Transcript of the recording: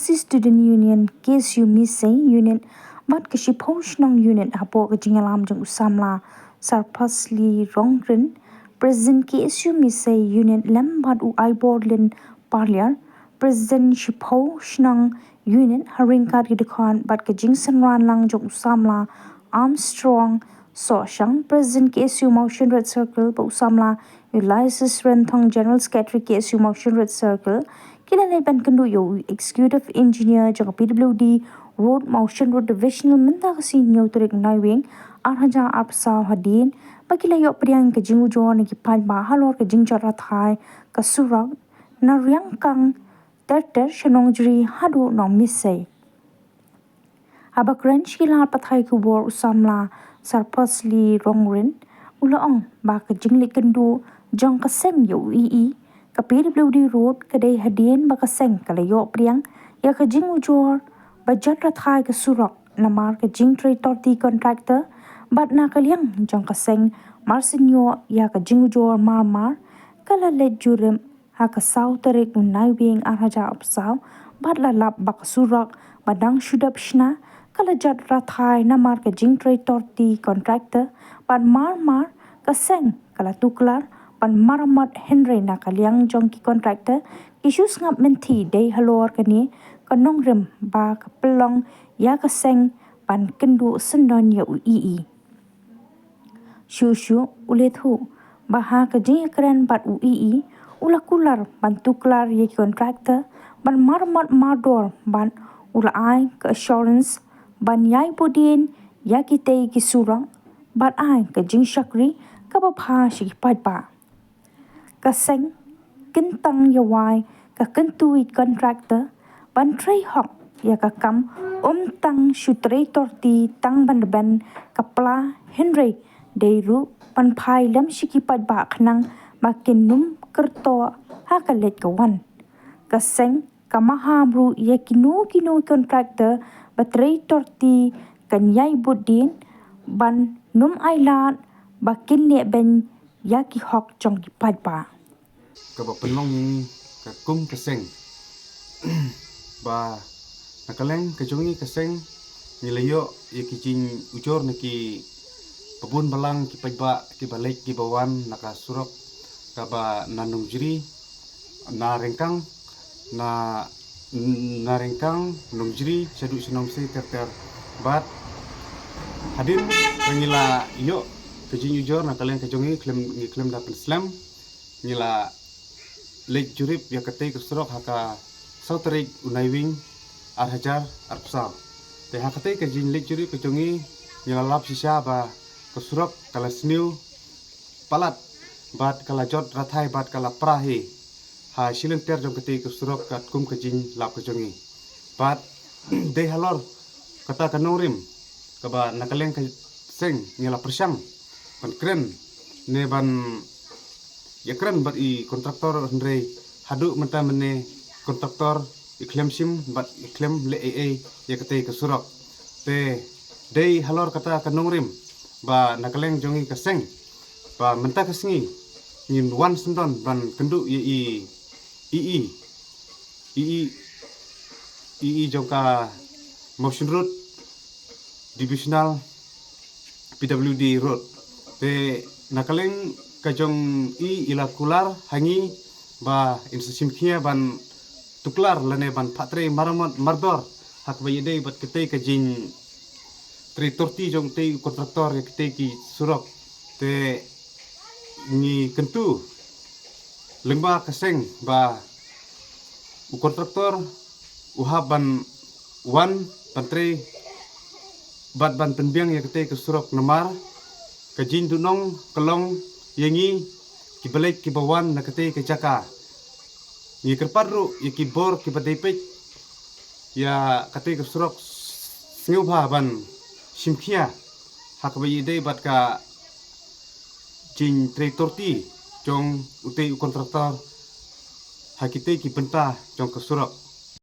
University Student Union KSU Misai Union bat kashi Nong Union hapo kajingalam jong usamla sarpasli rongrin President KSU Misai Union lembat u iborlin parliar President Nong Union haringkat gidekhan bat kajing sanran lang jong usamla Armstrong so shang President KSU Motion Red Circle pa usamla Ulysses Renthong General Secretary KSU Motion Red Circle Kilala ban kendu yo executive engineer jong PWD road motion road divisional menta kasi nyaw turik naiwing arhaja apsa hadin pakila yo priang ke jingu jo ne ki pan ba halor ke jingjar rathai kasurang na riang kang ter shanong jri hadu nong misai abakran shila pathai ku bor usamla sarpasli rongrin ulaong ba ke jingli kendu jong kaseng yo ka PWD road kadai hadien bakaseng kalayo priang ya ka jingu jor bajan rathai ka surak namar ka jing trade torti contractor bat na kaliang jong kaseng marsinyo ya ka jingu jor mar kala let jurem ha ka saw tarik unai wing arhaja apsaw bat la lap bak surak badang shudap shna kala jat rathai namar ka jing trade torti contractor bat mar kaseng kala tuklar pan maramat Henry na kaliang jong ki contractor isus ngap menti day halor kani kanong rem ba kapelong ya kaseng pan kendu sendon ya ui shushu ulethu baha ka jing kren bat ui ula kular ban tuklar ye contractor ban maramat mador ban ula ai ka assurance ban yai bodin ya ki te ki surang bat ai ka jing shakri ka ba pha shi pa kaseng kentang yawai ka kentui contractor ban tray hok ya ka kam tang shutrei torti tang ban kapla Henry deiru pan phai lam shiki pat ba khnang makinum kerto hakalet kawan kaseng kamahabru ya kinu contractor batrei torti kanyai budin ban num ailat bakin le ben yaki hok jong ki pat ba ka ba penlong ni ka kum kaseng ba nakaleng ka jongi kaseng nilayo ye ki jing ujor na ki pabun balang ki pajba ki balek ki bawan naka surok ka ba nanung jiri na rengkang nung jiri sadu sinom se ter bat hadin pangila yo kejing ujor nakaleng ka jongi klem dapat Islam nila lek jurip ya kate kesurok haka sauterik unaiwing arhajar arpsal te hakate kejing lek jurip kejongi nila lap sisa ba kesurok kala sniu palat bat kala jot rathai bat kala prahi ha silenter jong kate kesurok kat kum kejing lap kejongi bat de halor kata kanorim kaba nakaleng ka seng nila persang ban kren ne ban ya keren bat i kontraktor Henry hadu menta mene kontraktor iklem sim bat iklem le ya kate kesurok te dei halor kata kanongrim ba nakaleng jongi kaseng ba menta kasengi nin wan sendon ban kendu i jongka motion road divisional PWD road te nakaleng kajong ila kular hangi ba insasimkhia ban tuklar lane ban patre maramot mardor hak bayede bat kete kajing tritorti jong te kontraktor ya kete ki surok te ni kentu lengba kaseng ba u kontraktor uhaban wan patre bat ban penbiang ya kete ke surok namar kajing dunong kelong yengi ki balek ki bawan na kate ke jaka ni kerpadru ye ki bor ki badepek ya kate ke surok sngeu ban simkhia hak bayide bat ka jing traktorti jong utei kontraktor hakite ki benta jong ke surok